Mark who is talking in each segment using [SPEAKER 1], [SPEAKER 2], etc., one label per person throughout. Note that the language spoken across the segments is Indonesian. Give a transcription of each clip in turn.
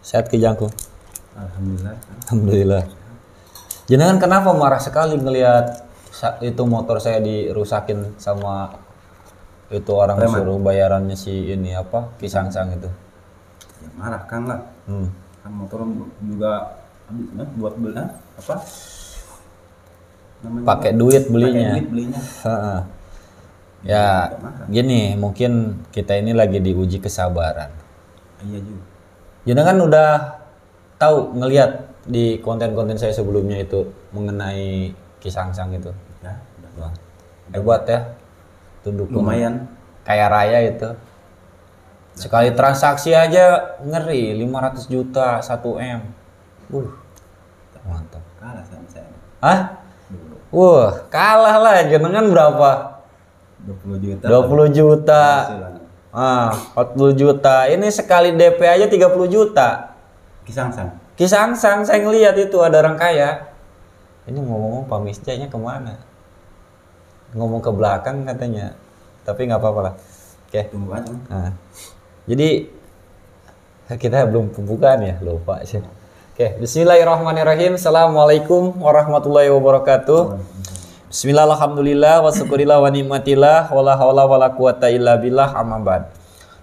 [SPEAKER 1] Sehat Kijangku.
[SPEAKER 2] Alhamdulillah.
[SPEAKER 1] Alhamdulillah. Jenengan kenapa marah sekali ngelihat itu motor saya dirusakin sama itu orang
[SPEAKER 2] Preman.
[SPEAKER 1] suruh bayarannya si ini apa Kisangsang itu?
[SPEAKER 2] Ya marah kan lah.
[SPEAKER 1] Hmm.
[SPEAKER 2] Kan motor juga habisnya buat beli apa? Namanya
[SPEAKER 1] Pakai duit belinya.
[SPEAKER 2] Pakai duit belinya.
[SPEAKER 1] Ha-ha. Ya gini, mungkin kita ini lagi diuji kesabaran.
[SPEAKER 2] Iya juga.
[SPEAKER 1] Jenengan udah tahu ngelihat di konten-konten saya sebelumnya itu mengenai Kisangsang itu.
[SPEAKER 2] Ya, udah.
[SPEAKER 1] Hebat ya. Tunduk
[SPEAKER 2] Lumayan.
[SPEAKER 1] kaya raya itu. Sekali transaksi aja ngeri 500 juta 1 M. Mantap.
[SPEAKER 2] Kalah sama saya.
[SPEAKER 1] Hah?
[SPEAKER 2] Dulu.
[SPEAKER 1] Wah, kalah lah. Jenengan berapa?
[SPEAKER 2] 20 juta.
[SPEAKER 1] 20 juta.
[SPEAKER 2] Penghasilan.
[SPEAKER 1] 40 juta. Ini sekali DP aja 30 juta.
[SPEAKER 2] Kisangsang.
[SPEAKER 1] Kisangsang saya ngeliat itu ada orang kaya. Ini ngomong-ngomong Pak Misjanya kemana? Ngomong ke belakang katanya. Tapi nggak apa-apa lah. Oke.
[SPEAKER 2] Tunggu aja.
[SPEAKER 1] Nah, jadi kita belum pembukaan ya, lupa sih. Oke, bismillahirrahmanirrahim. Assalamualaikum warahmatullahi wabarakatuh. Bismillah, alhamdulillah, wa syukurillah, wa nikmatillah, wala haula wala quwata illa billah, amma ba'd.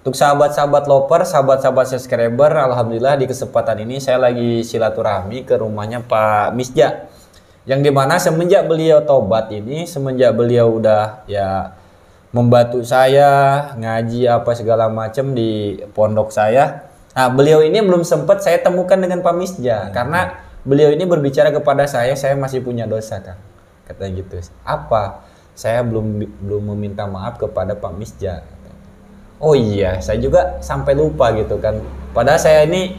[SPEAKER 1] Untuk sahabat-sahabat loper, sahabat-sahabat subscriber, alhamdulillah di kesempatan ini saya lagi silaturahmi ke rumahnya Pak Misja. Yang dimana semenjak beliau tobat ini, semenjak beliau udah ya membantu saya ngaji apa segala macam di pondok saya. Nah, beliau ini belum sempat saya temukan dengan Pak Misja karena beliau ini berbicara kepada saya masih punya dosa, Kang. Katanya gitu. Apa? Saya belum meminta maaf kepada Pak Misja. Oh iya, saya juga sampai lupa gitu kan. Padahal saya ini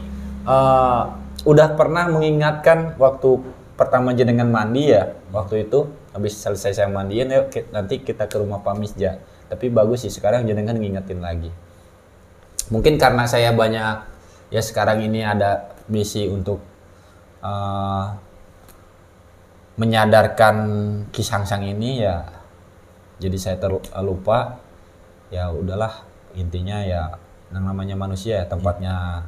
[SPEAKER 1] udah pernah mengingatkan waktu pertama jenengan mandi ya. Waktu itu habis selesai saya mandiin, yuk nanti kita ke rumah Pak Misja. Tapi bagus sih sekarang jenengan ngingetin lagi. Mungkin karena saya banyak ya sekarang ini ada misi untuk menyadarkan Kisangsang ini ya, jadi saya terlupa. Ya udahlah, intinya ya yang namanya manusia ya, tempatnya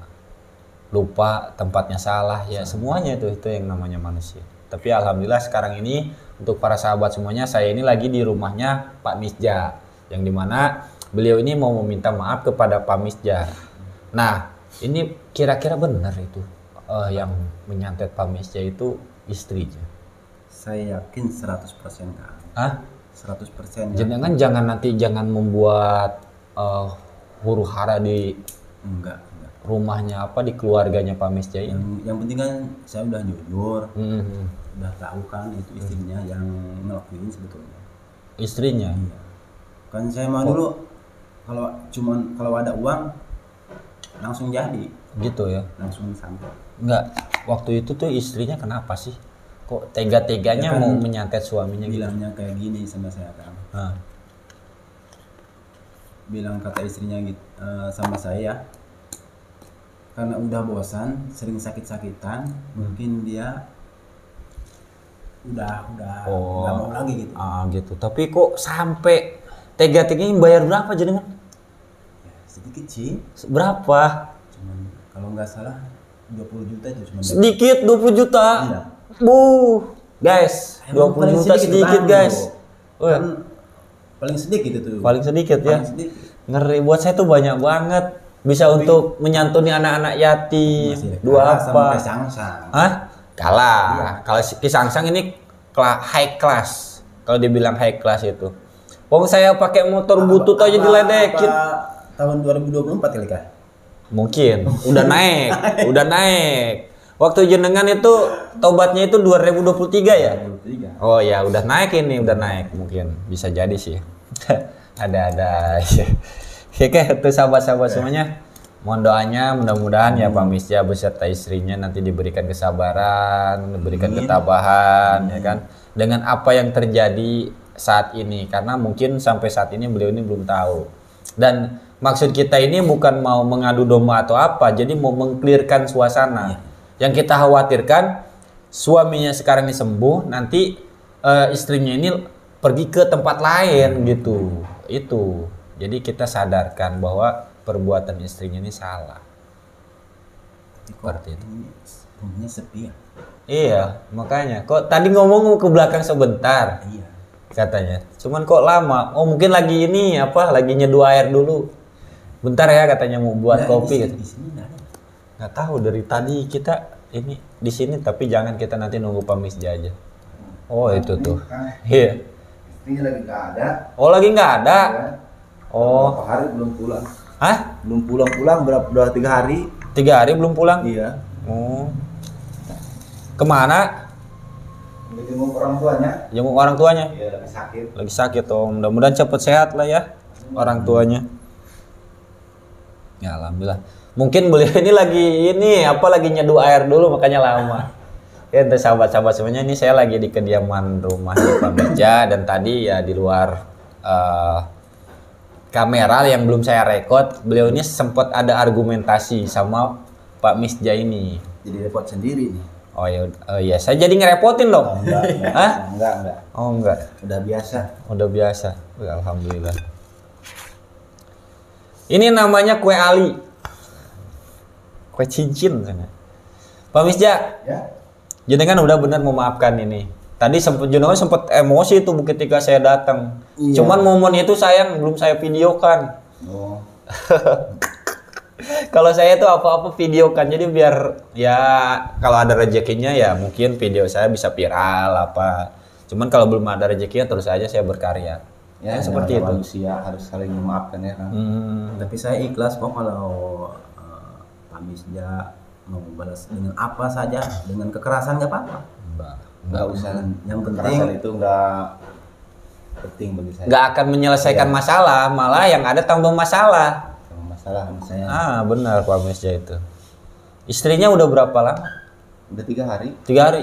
[SPEAKER 1] lupa, tempatnya salah ya, semuanya itu yang namanya manusia. Tapi alhamdulillah sekarang ini untuk para sahabat semuanya, saya ini lagi di rumahnya Pak Misja, yang dimana beliau ini mau meminta maaf kepada Pak Misja. Nah ini kira-kira benar itu yang menyantet Pak Misja itu istrinya?
[SPEAKER 2] Saya yakin 100% kan.
[SPEAKER 1] Hah?
[SPEAKER 2] 100%.
[SPEAKER 1] Jangan jangan membuat huru hara di
[SPEAKER 2] Enggak.
[SPEAKER 1] rumahnya apa di keluarganya Pak Misja ini.
[SPEAKER 2] Yang penting kan saya udah jujur.
[SPEAKER 1] Hmm.
[SPEAKER 2] Udah tahu kan itu istrinya yang ngelakuin sebetulnya.
[SPEAKER 1] Istrinya?
[SPEAKER 2] Iya. Kan saya mah dulu kalau ada uang langsung jadi.
[SPEAKER 1] Gitu ya?
[SPEAKER 2] Langsung sampai.
[SPEAKER 1] Enggak, waktu itu tuh istrinya kenapa sih? Kok tega-teganya
[SPEAKER 2] Ya kan,
[SPEAKER 1] mau menyantet suaminya gitu?
[SPEAKER 2] bilangnya kayak gini sama saya kan. Bilang kata istrinya gitu sama saya, karena udah bosan sering sakit-sakitan, mungkin dia udah nggak mau lagi gitu.
[SPEAKER 1] Gitu. Tapi kok sampai tega-teganya bayar berapa jenengan?
[SPEAKER 2] Ya, sedikit sih.
[SPEAKER 1] Berapa?
[SPEAKER 2] Cuman kalau nggak salah 20 juta itu cuma.
[SPEAKER 1] Sedikit 20 juta.
[SPEAKER 2] Iya.
[SPEAKER 1] Guys,
[SPEAKER 2] Emang
[SPEAKER 1] 20 juta sedikit
[SPEAKER 2] kan,
[SPEAKER 1] guys.
[SPEAKER 2] Kan paling sedikit itu.
[SPEAKER 1] Paling sedikit ya.
[SPEAKER 2] Paling sedikit.
[SPEAKER 1] Ngeri, buat saya tuh banyak banget. Bisa untuk menyantuni anak-anak yatim.
[SPEAKER 2] Masih
[SPEAKER 1] Dua
[SPEAKER 2] kalah sama
[SPEAKER 1] apa?
[SPEAKER 2] Kisangsang.
[SPEAKER 1] Hah? Kalah.
[SPEAKER 2] Iya.
[SPEAKER 1] Kalau Kisangsang ini high class. Kalau dibilang high class itu. Wong saya pakai motor butut aja diledekin.
[SPEAKER 2] Tahun 2024 kali kah?
[SPEAKER 1] Mungkin udah naik, udah naik. Waktu jenengan itu tobatnya itu 2023 ya?
[SPEAKER 2] 2023.
[SPEAKER 1] Oh ya, udah naik ini, udah naik. Mungkin bisa jadi sih. Ada. Oke, itu sahabat-sahabat semuanya. Mohon doanya, mudah-mudahan ya Pak Misja beserta istrinya nanti diberikan kesabaran, diberikan ketabahan, ya kan, dengan apa yang terjadi saat ini. Karena mungkin sampai saat ini beliau ini belum tahu. Dan maksud kita ini bukan mau mengadu domba atau apa, jadi mau mengklirkan suasana. Yang kita khawatirkan suaminya sekarang ini sembuh, nanti istrinya ini pergi ke tempat lain gitu. Itu. Jadi kita sadarkan bahwa perbuatan istrinya ini salah. Seperti itu.
[SPEAKER 2] Rumahnya sepi ya.
[SPEAKER 1] Iya, makanya. Kok tadi ngomong ke belakang sebentar
[SPEAKER 2] Iya.
[SPEAKER 1] katanya. Cuman kok lama? Oh, mungkin lagi ini apa? Lagi nyeduh air dulu. Bentar ya katanya mau buat kopi gitu.
[SPEAKER 2] Di sini nggak ada.
[SPEAKER 1] Nggak tahu dari tadi kita ini di sini, tapi jangan kita nanti nunggu Pak Misja aja. Oh, itu tuh. Iya.
[SPEAKER 3] Istrinya lagi nggak ada.
[SPEAKER 1] Oh, lagi nggak ada.
[SPEAKER 3] Ya.
[SPEAKER 1] Oh,
[SPEAKER 3] Berapa hari belum pulang?
[SPEAKER 1] hah?
[SPEAKER 3] Belum pulang berapa? Udah 3 hari.
[SPEAKER 1] 3 hari belum pulang?
[SPEAKER 3] Iya.
[SPEAKER 1] Oh. Kemana?
[SPEAKER 3] Udah jenguk orang tuanya.
[SPEAKER 1] Jenguk orang tuanya.
[SPEAKER 3] Iya, lagi sakit.
[SPEAKER 1] Lagi sakit. Oh, mudah-mudahan cepet sehat lah ya orang tuanya. Ya, alhamdulillah. Mungkin beliau ini lagi nyeduh air dulu makanya lama. Ya, untuk sahabat-sahabat semuanya, ini saya lagi di kediaman rumah Pak Misja, dan tadi ya di luar kamera yang belum saya rekod, beliau ini sempat ada argumentasi sama Pak Misja ini.
[SPEAKER 3] Jadi repot sendiri nih.
[SPEAKER 1] Oh ya, saya jadi ngerepotin loh.
[SPEAKER 3] Enggak.
[SPEAKER 1] Hah?
[SPEAKER 3] Enggak.
[SPEAKER 1] Oh enggak,
[SPEAKER 3] Udah biasa.
[SPEAKER 1] udah biasa. Wih, alhamdulillah. Ini namanya kue ali, kue cincin sana. Pak Misja,
[SPEAKER 3] Ya.
[SPEAKER 1] jenengan udah benar memaafkan ini. Tadi jenengan sempat emosi tuh ketika saya datang.
[SPEAKER 3] Iya.
[SPEAKER 1] Cuman momen itu sayang belum saya videokan.
[SPEAKER 3] Oh.
[SPEAKER 1] Kalau saya tuh apa-apa videokan, jadi biar ya kalau ada rezekinya ya mungkin video saya bisa viral apa. Cuman kalau belum ada rezekinya terus aja saya berkarya.
[SPEAKER 3] Ya,
[SPEAKER 1] Seperti itu.
[SPEAKER 3] Manusia harus saling memaafkan ya kan.
[SPEAKER 2] Tapi saya ikhlas kok kalau Pak Misja mau balas dengan apa saja, dengan kekerasan nggak apa-apa.
[SPEAKER 3] Enggak usah.
[SPEAKER 2] Yang
[SPEAKER 3] Kekerasan
[SPEAKER 2] penting
[SPEAKER 3] itu enggak penting bagi saya.
[SPEAKER 1] Nggak akan menyelesaikan masalah, malah yang ada tambah masalah.
[SPEAKER 3] Sama masalah sama saya.
[SPEAKER 1] Benar Pak Misja itu. Istrinya udah berapa lama?
[SPEAKER 3] Udah 3 hari.
[SPEAKER 1] 3 hari.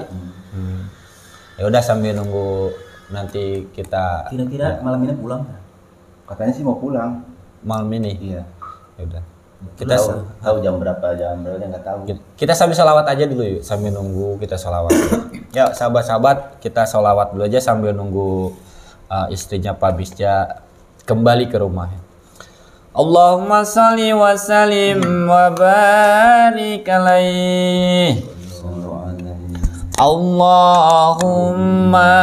[SPEAKER 1] Ya udah sambil nunggu nanti kita
[SPEAKER 2] kira-kira malam ini pulang nggak?
[SPEAKER 3] Katanya sih mau pulang.
[SPEAKER 1] malam ini.
[SPEAKER 3] Iya.
[SPEAKER 1] Ya udah. Kita
[SPEAKER 3] Tahu jam berapa nggak tahu.
[SPEAKER 1] kita sambil sholawat aja dulu yuk, sambil nunggu kita sholawat. Ya sahabat-sahabat, kita sholawat dulu aja sambil nunggu istrinya Pak Misja kembali ke rumah. Allahumma sholli wa sallim wa barik alaihi. Allahumma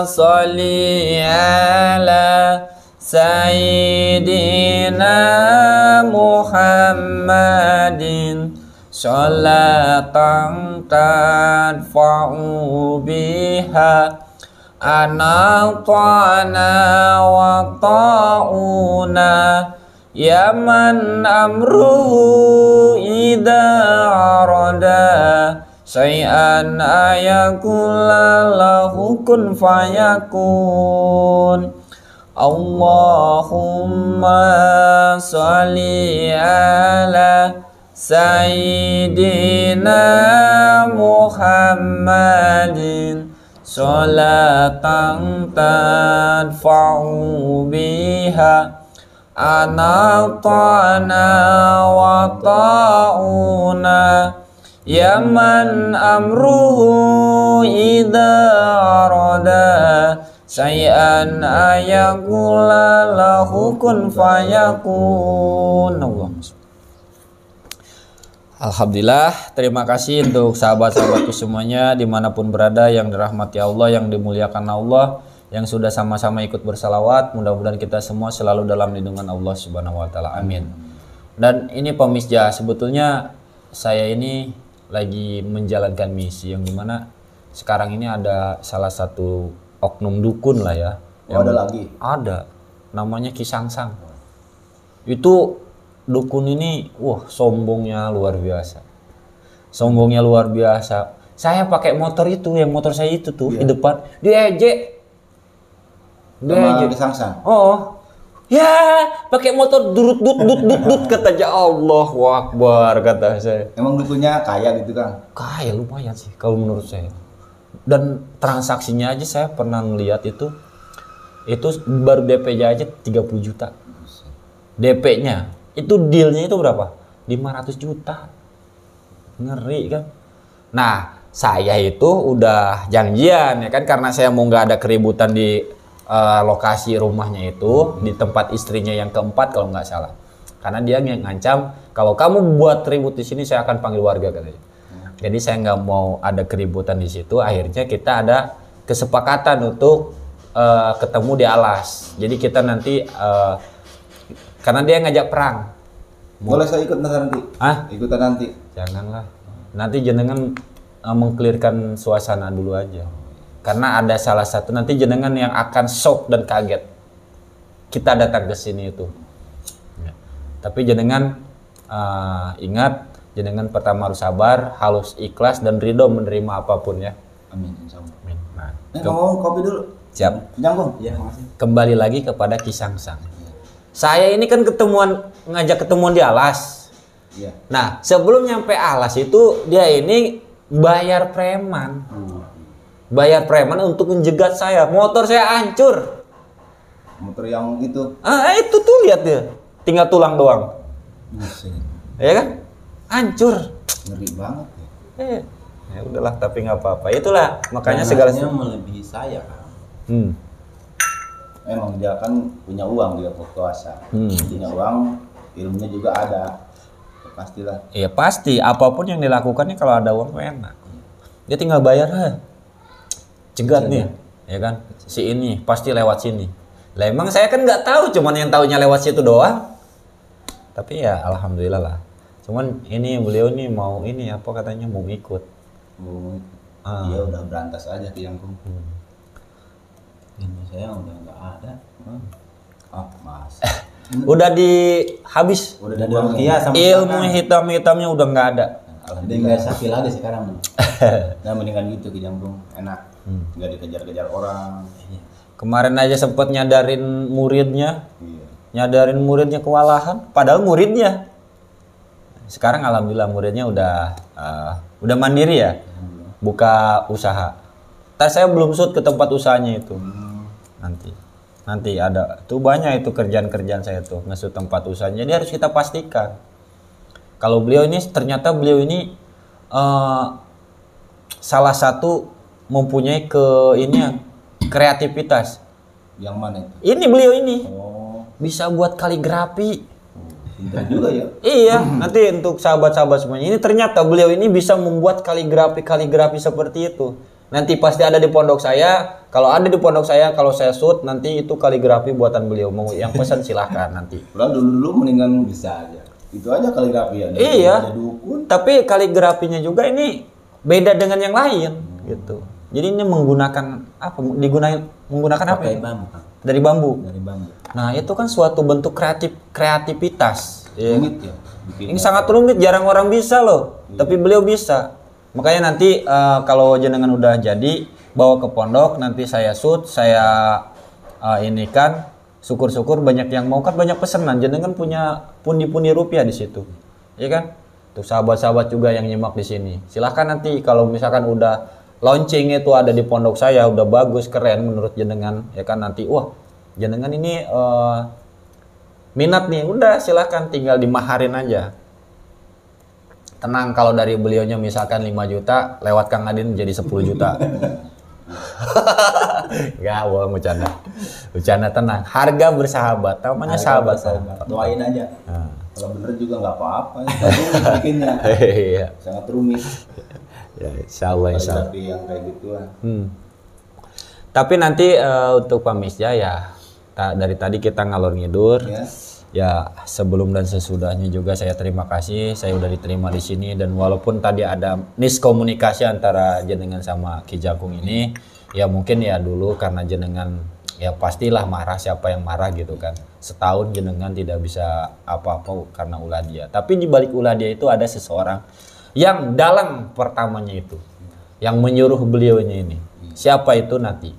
[SPEAKER 1] sholli ala Sayyidina Muhammadin sholatan tadfa'u biha anatana wa ta'una ya man amruhu idha arada syai'an ayakula lahu kun fayakun. Allahumma sholli ala Sayyidina Muhammadin sholatan tadfa'u biha anatana wa ta'una ya man amruhu idha arada syai'an ayakula lahu kun fayakun. Alhamdulillah, terima kasih untuk sahabat-sahabatku semuanya dimanapun berada yang dirahmati Allah, yang dimuliakan Allah, yang sudah sama-sama ikut bersalawat. Mudah-mudahan kita semua selalu dalam lindungan Allah Subhanahu wa taala. Amin. Dan ini Pak Misja, sebetulnya saya ini lagi menjalankan misi yang dimana sekarang ini ada salah satu oknum dukun lah ya.
[SPEAKER 3] Oh, ada lagi?
[SPEAKER 1] Ada, namanya Ki Sangsang. Itu dukun ini, wah sombongnya luar biasa. Sombongnya luar biasa. Saya pakai motor itu, yang motor saya itu tuh di depan, diejek.
[SPEAKER 3] Diejek Sangsang.
[SPEAKER 1] Oh. Ya, pakai motor durut katanya. Allahu Akbar kata saya.
[SPEAKER 3] Emang dukunnya kaya gitu kan?
[SPEAKER 1] Kaya lumayan sih kalau menurut saya. Dan transaksinya aja saya pernah ngeliat itu baru DP-nya aja 30 juta. DP-nya. Itu dealnya itu berapa? 500 juta. Ngeri kan? Nah, saya itu udah janjian ya kan, karena saya mau nggak ada keributan di lokasi rumahnya itu, di tempat istrinya yang keempat kalau nggak salah. Karena dia ngancam kalau kamu buat ribut di sini saya akan panggil warga katanya. Jadi saya nggak mau ada keributan di situ. Akhirnya kita ada kesepakatan untuk ketemu di alas. Jadi kita nanti karena dia ngajak perang.
[SPEAKER 3] Boleh saya ikut nanti?
[SPEAKER 1] Ah?
[SPEAKER 3] Ikutan nanti?
[SPEAKER 1] Janganlah. Nanti jenengan mengklirkan suasana dulu aja. Karena ada salah satu nanti jenengan yang akan shock dan kaget. Kita datang ke sini itu. Ya. Tapi jenengan ingat, jenengan pertama harus sabar, harus ikhlas dan ridho menerima apapun ya.
[SPEAKER 3] Amin. Insyaallah.
[SPEAKER 1] Amin. Nah,
[SPEAKER 3] Ngomong kopi dulu.
[SPEAKER 1] siap.
[SPEAKER 3] Jangkung.
[SPEAKER 2] Iya, makasih.
[SPEAKER 1] Kembali lagi kepada Kisangsang. Saya ini kan ngajak ketemuan di alas.
[SPEAKER 3] Iya.
[SPEAKER 1] Nah, sebelum nyampe alas itu dia ini bayar preman. Bayar preman untuk menjegat saya. Motor saya hancur.
[SPEAKER 3] Motor yang itu.
[SPEAKER 1] Itu tuh lihat dia. Tinggal tulang doang.
[SPEAKER 3] Buset.
[SPEAKER 1] Ya kan? Hancur.
[SPEAKER 3] Ngeri banget ya.
[SPEAKER 1] Ya udahlah, tapi nggak apa-apa. Itulah makanya segala
[SPEAKER 2] melebihi saya kan.
[SPEAKER 3] Emang dia kan punya uang, dia berkuasa. Punya uang, ilmunya juga ada. Ya, pastilah.
[SPEAKER 1] Iya pasti, apapun yang dilakukannya kalau ada uang enak. Dia tinggal bayar, cegat nih, ya kan? Si ini pasti lewat sini. Lah emang saya kan nggak tahu, cuman yang taunya lewat situ doang. Tapi ya alhamdulillah lah. Cuman ini beliau nih mau ini apa katanya mau ikut.
[SPEAKER 3] Dia udah berantas aja ke Jangkung.
[SPEAKER 2] Ilmu saya udah nggak ada.
[SPEAKER 3] Mas.
[SPEAKER 1] Udah habis.
[SPEAKER 3] Udah
[SPEAKER 2] Udah
[SPEAKER 3] dibuang
[SPEAKER 2] Rukia sama
[SPEAKER 1] Ilmu hitam-hitamnya udah nggak ada.
[SPEAKER 2] Udah nggak sakit lagi sekarang.
[SPEAKER 3] Nah mendingan gitu ke Jangkung, enak. Nggak dikejar-kejar orang.
[SPEAKER 1] Kemarin aja sempet nyadarin muridnya.
[SPEAKER 3] Iya.
[SPEAKER 1] Nyadarin muridnya kewalahan, padahal muridnya. Sekarang alhamdulillah muridnya udah mandiri ya, buka usaha. Saya belum shoot ke tempat usahanya itu. Nanti ada tuh banyak itu kerjaan saya tuh nge-shoot tempat usahanya. Jadi harus kita pastikan kalau beliau ini ternyata beliau ini salah satu mempunyai kreativitas.
[SPEAKER 3] Yang mana itu?
[SPEAKER 1] Ini beliau ini
[SPEAKER 3] Oh,
[SPEAKER 1] bisa buat kaligrafi.
[SPEAKER 3] pintar juga ya.
[SPEAKER 1] Iya, nanti untuk sahabat-sahabat semuanya. Ini ternyata beliau ini bisa membuat kaligrafi seperti itu. Nanti pasti ada di pondok saya. Kalau ada di pondok saya, kalau saya shoot nanti itu kaligrafi buatan beliau. Mau yang pesan silahkan nanti.
[SPEAKER 3] Padahal dulu mendingan bisa aja. Itu aja kaligrafi ya.
[SPEAKER 1] Iya.
[SPEAKER 3] Ada dukun.
[SPEAKER 1] Tapi kaligrafinya juga ini beda dengan yang lain gitu. Jadi ini menggunakan apa? Menggunakan apa?
[SPEAKER 2] Pakai
[SPEAKER 1] Ya?
[SPEAKER 2] bambu, Kang.
[SPEAKER 1] Dari bambu.
[SPEAKER 2] Dari bambu.
[SPEAKER 1] Nah, itu kan suatu bentuk kreativitas. Ya.
[SPEAKER 3] Rumit ya. Bikin.
[SPEAKER 1] Ini sangat rumit, jarang orang bisa loh. Tapi beliau bisa. Makanya nanti kalau jenengan udah jadi bawa ke pondok, nanti saya shoot, saya ini kan syukur-syukur banyak yang mau kan banyak pesanan. Jenengan punya pundi-pundi rupiah di situ. Iya kan? Tuh sahabat-sahabat juga yang nyimak di sini. Silahkan nanti kalau misalkan udah launching itu ada di pondok saya udah bagus keren menurut jenengan ya kan nanti wah jenengan ini minat nih udah silahkan tinggal dimaharin aja. Tenang kalau dari beliaunya misalkan 5 juta lewat Kang Adin jadi 10 juta. Enggak, bohong bercanda tenang. Harga bersahabat, namanya sahabat.
[SPEAKER 2] Doain aja.
[SPEAKER 1] Nah.
[SPEAKER 3] Kalau bener juga nggak apa-apa. Rumit bikinnya.
[SPEAKER 1] Iya.
[SPEAKER 3] Sangat rumit.
[SPEAKER 1] Ya, insyaallah.
[SPEAKER 3] Kaligrafi yang kayak gituan.
[SPEAKER 1] Tapi nanti untuk Pak Misja ya dari tadi kita ngalor ngidur. Ya sebelum dan sesudahnya juga saya terima kasih saya udah diterima di sini dan walaupun tadi ada miskomunikasi antara jenengan sama Ki Jangkung ini ya mungkin ya dulu karena jenengan ya pastilah marah siapa yang marah gitu kan setahun jenengan tidak bisa apa-apa karena ulah dia tapi di balik ulah dia itu ada seseorang yang dalang pertamanya itu yang menyuruh beliaunya ini siapa itu nanti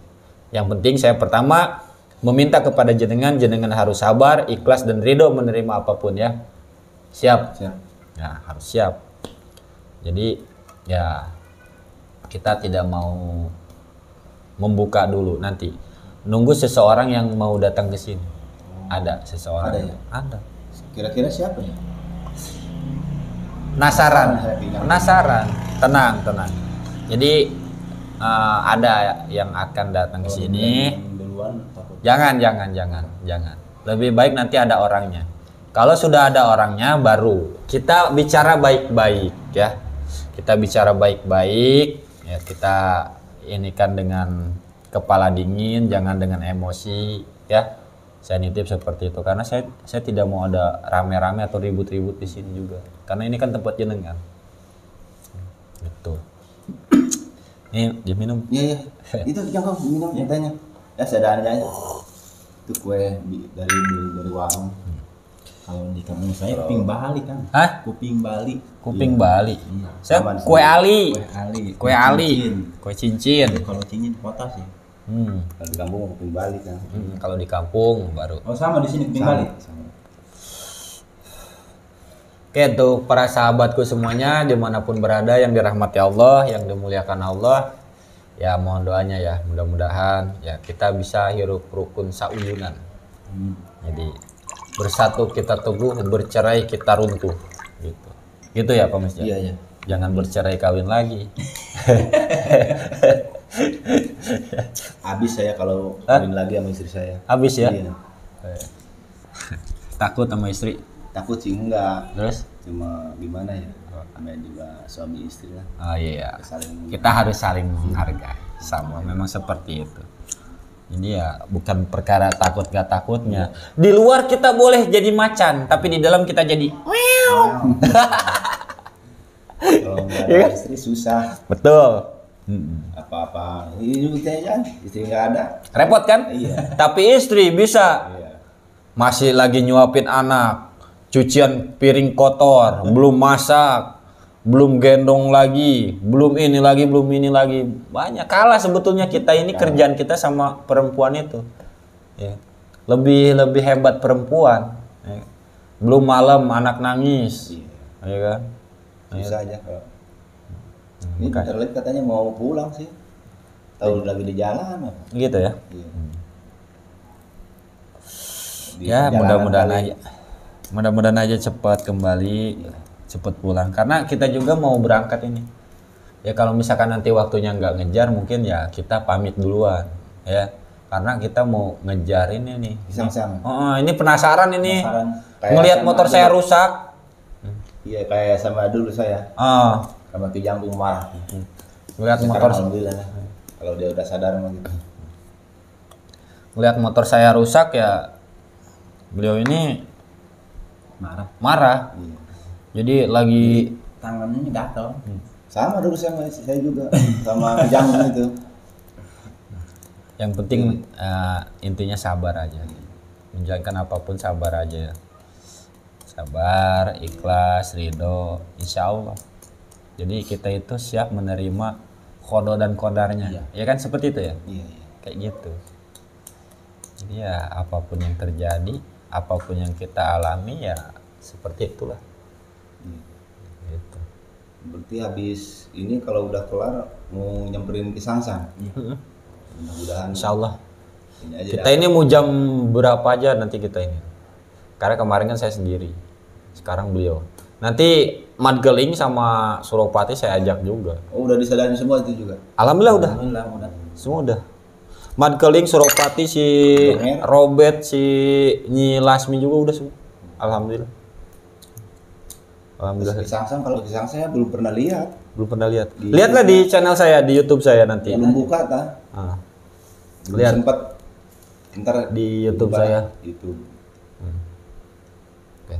[SPEAKER 1] yang penting saya pertama meminta kepada jenengan harus sabar, ikhlas dan ridho menerima apapun ya. Siap. Ya, harus siap. Jadi ya kita tidak mau membuka dulu nanti. Nunggu seseorang yang mau datang ke sini. Ada seseorang.
[SPEAKER 3] Ada ya?
[SPEAKER 1] Ada.
[SPEAKER 3] Kira-kira siapa ya?
[SPEAKER 1] Penasaran. Tenang. Jadi ada yang akan datang ke sini. Jangan. Lebih baik nanti ada orangnya. Kalau sudah ada orangnya baru kita bicara baik-baik ya. Kita bicara baik-baik ya, kita ini kan dengan kepala dingin, jangan dengan emosi ya. Saya nitip seperti itu karena saya tidak mau ada rame-rame atau ribut-ribut di sini juga. Karena ini kan tempat jenengan. Gitu. Ini dia minum.
[SPEAKER 3] Iya. Itu yang kau minum katanya. Ya seadanya aja. Itu kue dari warung.
[SPEAKER 2] Kalau di kampung saya kuping Bali kan.
[SPEAKER 1] Hah?
[SPEAKER 2] Kuping Bali.
[SPEAKER 1] Kuping
[SPEAKER 2] Iya.
[SPEAKER 1] Bali.
[SPEAKER 2] Iya.
[SPEAKER 1] Saya
[SPEAKER 3] Aman
[SPEAKER 1] kue Ali.
[SPEAKER 2] Kue Ali.
[SPEAKER 1] Kue cincin.
[SPEAKER 2] Kalau cincin kota sih.
[SPEAKER 3] Kalau di kampung kuping Bali kan.
[SPEAKER 1] Kalau di kampung baru.
[SPEAKER 2] Oh sama di sini kuping
[SPEAKER 3] Sama,
[SPEAKER 2] Bali.
[SPEAKER 3] sama.
[SPEAKER 1] Oke, untuk para sahabatku semuanya dimanapun berada yang dirahmati Allah, yang dimuliakan Allah, ya mohon doanya ya, mudah-mudahan ya kita bisa hirup rukun sauyunan. Jadi bersatu kita teguh, bercerai kita runtuh, gitu. Gitu ya Pak Mas.
[SPEAKER 3] Iya.
[SPEAKER 1] Jangan bercerai kawin lagi.
[SPEAKER 3] Habis saya kalau kawin lagi sama istri saya.
[SPEAKER 1] Habis ya?
[SPEAKER 3] Iya.
[SPEAKER 1] Takut sama istri.
[SPEAKER 3] Takut sih enggak.
[SPEAKER 1] Terus?
[SPEAKER 3] Cuma gimana ya? Namanya juga suami istri lah.
[SPEAKER 1] Oh iya.
[SPEAKER 3] Saling
[SPEAKER 1] Kita harus saling menghargai. Sama, memang seperti itu. Jadi ya bukan perkara takut gak takutnya. Di luar kita boleh jadi macan, tapi di dalam kita jadi
[SPEAKER 3] kalau nggak ada istri susah.
[SPEAKER 1] betul.
[SPEAKER 3] Apa-apa. Ini juga kan istri nggak ada.
[SPEAKER 1] Repot kan?
[SPEAKER 3] Iya.
[SPEAKER 1] Tapi istri bisa.
[SPEAKER 3] Iya.
[SPEAKER 1] Masih lagi nyuapin anak, cucian piring kotor, belum masak, belum gendong lagi, belum ini lagi, belum ini lagi. Banyak kalah sebetulnya kita ini kerjaan kita sama perempuan itu. Ya. Lebih hebat perempuan. Ya. Belum malam anak nangis.
[SPEAKER 3] Iya.
[SPEAKER 1] Ya kan?
[SPEAKER 3] Susah aja kalau. Ini bentar lagi katanya mau pulang sih. Tahu lagi di jalan apa?
[SPEAKER 1] Gitu ya.
[SPEAKER 3] Iya. Di
[SPEAKER 1] Ya
[SPEAKER 3] perjalanan
[SPEAKER 1] mudah-mudahan
[SPEAKER 3] kali.
[SPEAKER 1] aja. Mudah-mudahan aja cepat kembali, cepat pulang. Karena kita juga mau berangkat ini. Ya kalau misalkan nanti waktunya nggak ngejar, mungkin ya kita pamit duluan, ya. Karena kita mau ngejar ini nih.
[SPEAKER 3] Sang-sang.
[SPEAKER 1] Oh, ini penasaran ini.
[SPEAKER 3] Penasaran. Kayak
[SPEAKER 1] Ngelihat
[SPEAKER 3] sama
[SPEAKER 1] motor
[SPEAKER 3] dulu.
[SPEAKER 1] saya rusak.
[SPEAKER 3] Iya kayak sama dulu saya.
[SPEAKER 1] Oh,
[SPEAKER 3] Sama Kijang tuh marah.
[SPEAKER 1] ngelihat
[SPEAKER 3] Sekarang
[SPEAKER 1] motor,
[SPEAKER 3] alhamdulillah. Kalau dia udah sadar mah gitu.
[SPEAKER 1] ngelihat motor saya rusak ya. Beliau ini marah.
[SPEAKER 3] Iya.
[SPEAKER 1] Jadi lagi
[SPEAKER 2] Tangannya gatal.
[SPEAKER 3] Sama dulu sama saya juga sama Kijang itu.
[SPEAKER 1] yang penting intinya sabar aja. Menjalankan apapun sabar aja. Sabar, ikhlas, ridho, insya Allah. Jadi kita itu siap menerima kodo dan kodarnya.
[SPEAKER 3] Iya.
[SPEAKER 1] Ya kan seperti itu ya?
[SPEAKER 3] Iya.
[SPEAKER 1] Kayak gitu. Jadi ya apapun yang terjadi, apapun yang kita alami ya seperti itulah.
[SPEAKER 3] Iya.
[SPEAKER 1] Gitu.
[SPEAKER 3] Berarti habis ini kalau udah kelar mau nyamperin ke Sangsang. Mudah-mudahan
[SPEAKER 1] Insya Allah.
[SPEAKER 3] ini aja
[SPEAKER 1] Kita ini mau jam berapa aja nanti kita ini. Karena kemarin kan saya sendiri. Sekarang beliau. Nanti Madgeling sama Suropati saya ajak juga.
[SPEAKER 3] Oh, udah disadarin semua itu juga.
[SPEAKER 1] Alhamdulillah udah.
[SPEAKER 2] Alhamdulillah udah.
[SPEAKER 1] Semua udah. Madgeling, Suropati, si
[SPEAKER 3] Donger.
[SPEAKER 1] Robert, si Nyi Lasmi juga udah semua. Alhamdulillah. Alhamdulillah.
[SPEAKER 3] Ke Sangsang, kalau ke Sangsang saya belum pernah lihat.
[SPEAKER 1] Belum pernah lihat. Lihatlah di channel saya, di YouTube saya nanti.
[SPEAKER 3] Belum buka ta.
[SPEAKER 1] Ah,
[SPEAKER 3] Belum
[SPEAKER 1] Lihat.
[SPEAKER 3] sempat. Ntar
[SPEAKER 1] Di YouTube
[SPEAKER 3] buka
[SPEAKER 1] saya.
[SPEAKER 3] YouTube.
[SPEAKER 1] Oke.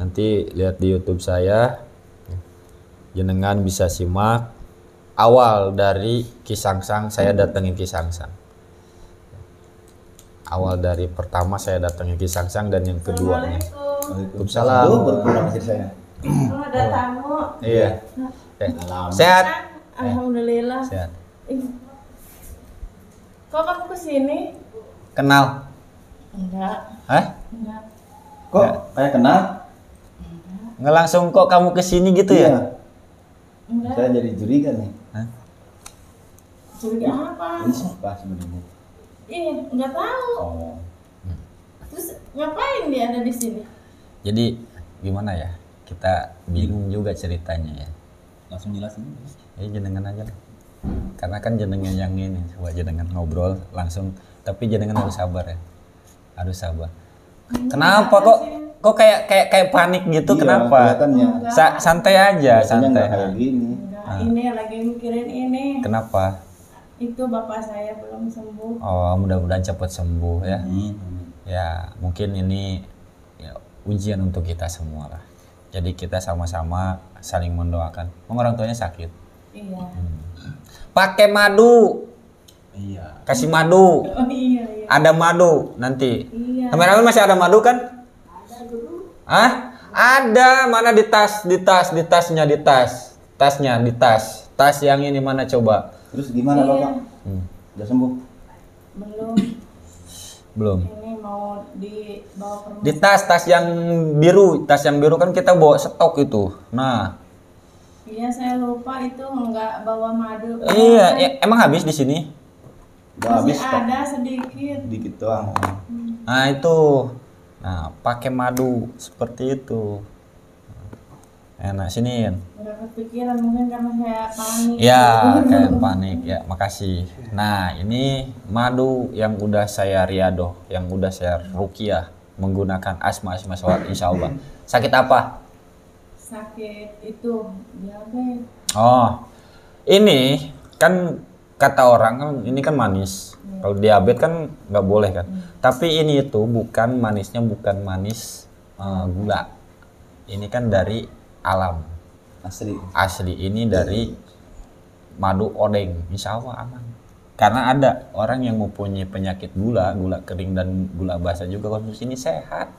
[SPEAKER 1] Nanti lihat di YouTube saya. Jenengan bisa simak awal dari Kisangsang, saya datengin Kisangsang. Awal dari pertama saya datengin Kisangsang dan yang keduanya. Waalaikumsalam.
[SPEAKER 3] Tuh, baru pulang istri saya.
[SPEAKER 4] Oh, ada tamu.
[SPEAKER 1] Iya. Oke.
[SPEAKER 3] Alam.
[SPEAKER 1] Sehat.
[SPEAKER 4] Alhamdulillah.
[SPEAKER 1] Sehat.
[SPEAKER 4] Ih. Kok kamu kesini?
[SPEAKER 1] Kenal?
[SPEAKER 4] Enggak,
[SPEAKER 1] Hah?
[SPEAKER 4] enggak.
[SPEAKER 3] Kok kayak kenal?
[SPEAKER 1] Nggak langsung kok kamu kesini gitu
[SPEAKER 3] Iya.
[SPEAKER 1] ya?
[SPEAKER 4] Enggak.
[SPEAKER 3] Saya jadi curiga nih.
[SPEAKER 1] Hah?
[SPEAKER 4] Curiga apa?
[SPEAKER 3] Ini siapa sebenarnya?
[SPEAKER 4] Ih, enggak tahu.
[SPEAKER 3] Oh.
[SPEAKER 4] Terus ngapain dia ada di sini?
[SPEAKER 1] Jadi gimana ya? Kita bingung juga ceritanya ya.
[SPEAKER 2] Langsung jelasin.
[SPEAKER 1] Ya jenengan aja lah. Karena kan jenengan yang ini, coba jenengan ngobrol langsung. Tapi jenengan harus sabar ya. Harus sabar. Kenapa kok? kok kayak panik gitu,
[SPEAKER 3] Iya,
[SPEAKER 1] kenapa?
[SPEAKER 3] kelihatannya.
[SPEAKER 1] Santai aja,
[SPEAKER 3] Biasanya
[SPEAKER 1] santai.
[SPEAKER 3] nggak kayak gini.
[SPEAKER 4] Enggak, ini lagi mikirin ini.
[SPEAKER 1] Kenapa?
[SPEAKER 4] Itu bapak saya belum sembuh.
[SPEAKER 1] Oh, mudah-mudahan cepat sembuh ya.
[SPEAKER 2] Amin.
[SPEAKER 1] Ya, mungkin ini ya, ujian untuk kita semua lah. Jadi kita sama-sama saling mendoakan. Orang tuanya sakit.
[SPEAKER 4] Iya.
[SPEAKER 1] Pakai madu,
[SPEAKER 2] Iya.
[SPEAKER 1] kasih madu.
[SPEAKER 4] Oh iya iya.
[SPEAKER 1] Ada madu nanti.
[SPEAKER 4] Iya.
[SPEAKER 1] Kameramen masih ada madu kan? Hah? Ada, mana di tasnya di tas. Tasnya di tas. Tas yang ini mana coba?
[SPEAKER 3] Terus gimana
[SPEAKER 4] Iya.
[SPEAKER 3] Bapak?
[SPEAKER 1] Hmm,
[SPEAKER 3] Udah sembuh?
[SPEAKER 4] Belum.
[SPEAKER 1] belum.
[SPEAKER 4] Ini mau dibawa ke rumah.
[SPEAKER 1] Di tas yang biru, kan kita bawa stok itu. Nah,
[SPEAKER 4] Iya saya lupa itu nggak bawa madu.
[SPEAKER 1] iya, emang habis di sini.
[SPEAKER 3] Udah
[SPEAKER 4] Masih
[SPEAKER 3] habis stok.
[SPEAKER 4] ada sedikit.
[SPEAKER 3] Dikit doang.
[SPEAKER 1] Nah, itu. Nah, pakai madu seperti itu. Enak siniin.
[SPEAKER 4] Udah kepikiran mungkin karena saya panik.
[SPEAKER 1] Ya, kayak panik ya. Makasih. Nah, ini madu yang udah saya riado, yang udah saya ruqyah menggunakan asma sholat insya Allah. Sakit apa?
[SPEAKER 4] Sakit itu diabetes.
[SPEAKER 1] Oh, ini kan kata orang kan ini kan manis. Kalau diabetes kan nggak boleh kan. Tapi ini itu bukan manisnya, bukan manis gula. Ini kan dari alam. Asli ini dari madu odeng, insya Allah aman. Karena ada orang yang mempunyai penyakit gula kering dan gula basah juga konsumsi ini sehat.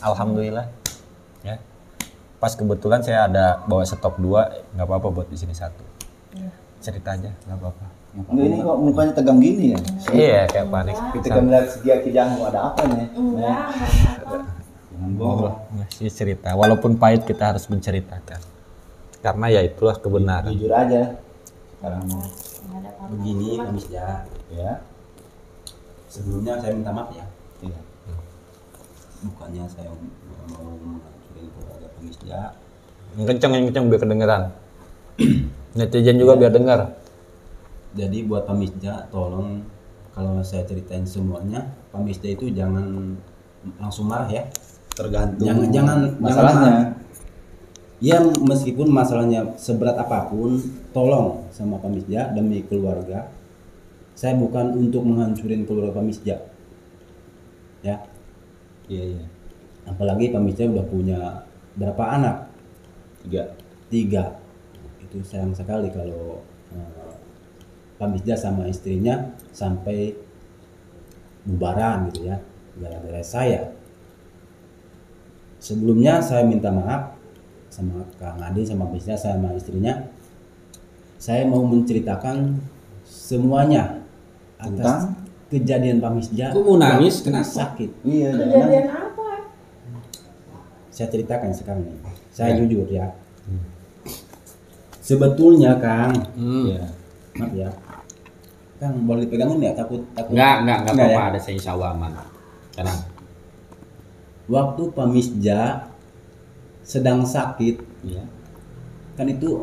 [SPEAKER 1] Alhamdulillah. Ya. Pas kebetulan saya ada bawa stok 2, nggak apa-apa buat di sini 1. Cerita aja, nggak apa-apa.
[SPEAKER 3] Ini kok mukanya tegang gini ya?
[SPEAKER 1] Iya, kayak panik.
[SPEAKER 3] Kita kan lihat segi kijang ada apa nih?
[SPEAKER 4] Enggak apa.
[SPEAKER 3] Jangan bohong.
[SPEAKER 1] Ngasih cerita, walaupun pahit kita harus menceritakan. Karena ya itulah kebenaran.
[SPEAKER 3] Jujur aja. Sekarang mau
[SPEAKER 4] Nggak ada apa-apa.
[SPEAKER 2] Begini Kamis ya.
[SPEAKER 3] ya.
[SPEAKER 2] Sebelumnya saya minta maaf ya.
[SPEAKER 3] Iya.
[SPEAKER 2] Bukannya saya mau menghancurin keluarga Kamis ya.
[SPEAKER 1] Kenceng biar kedengeran. Netizen juga biar dengar.
[SPEAKER 2] Jadi buat Pamisda tolong kalau saya ceritain semuanya, Pamisda itu jangan langsung marah ya.
[SPEAKER 3] Tergantung
[SPEAKER 2] Jangan
[SPEAKER 3] masalahnya.
[SPEAKER 2] Ya meskipun masalahnya seberat apapun, tolong sama Pamisda demi keluarga. Saya bukan untuk menghancurin keluarga Pamisda. Ya.
[SPEAKER 3] Iya.
[SPEAKER 2] Apalagi Pamisda udah punya berapa anak?
[SPEAKER 3] 3.
[SPEAKER 2] 3. Itu sayang sekali kalau Pamisda sama istrinya sampai bubaran gitu ya, gara-gara saya. Sebelumnya saya minta maaf sama Kang Adi, sama Pamisda, sama istrinya. Saya mau menceritakan semuanya atas kejadian Pamisda.
[SPEAKER 5] Kok mau nangis? Kenapa?
[SPEAKER 2] Sakit.
[SPEAKER 3] Iya,
[SPEAKER 4] Kejadian apa?
[SPEAKER 2] Saya ceritakan sekarang nih. Saya jujur ya. Sebetulnya Kang,
[SPEAKER 3] Iya.
[SPEAKER 2] maaf ya. Kang boleh dipegangin ya, takut
[SPEAKER 5] Enggak apa-apa,
[SPEAKER 2] ya?
[SPEAKER 5] ada saya insya Allah aman. Tenang.
[SPEAKER 2] Waktu Pamisda sedang sakit,
[SPEAKER 3] Iya.
[SPEAKER 2] kan itu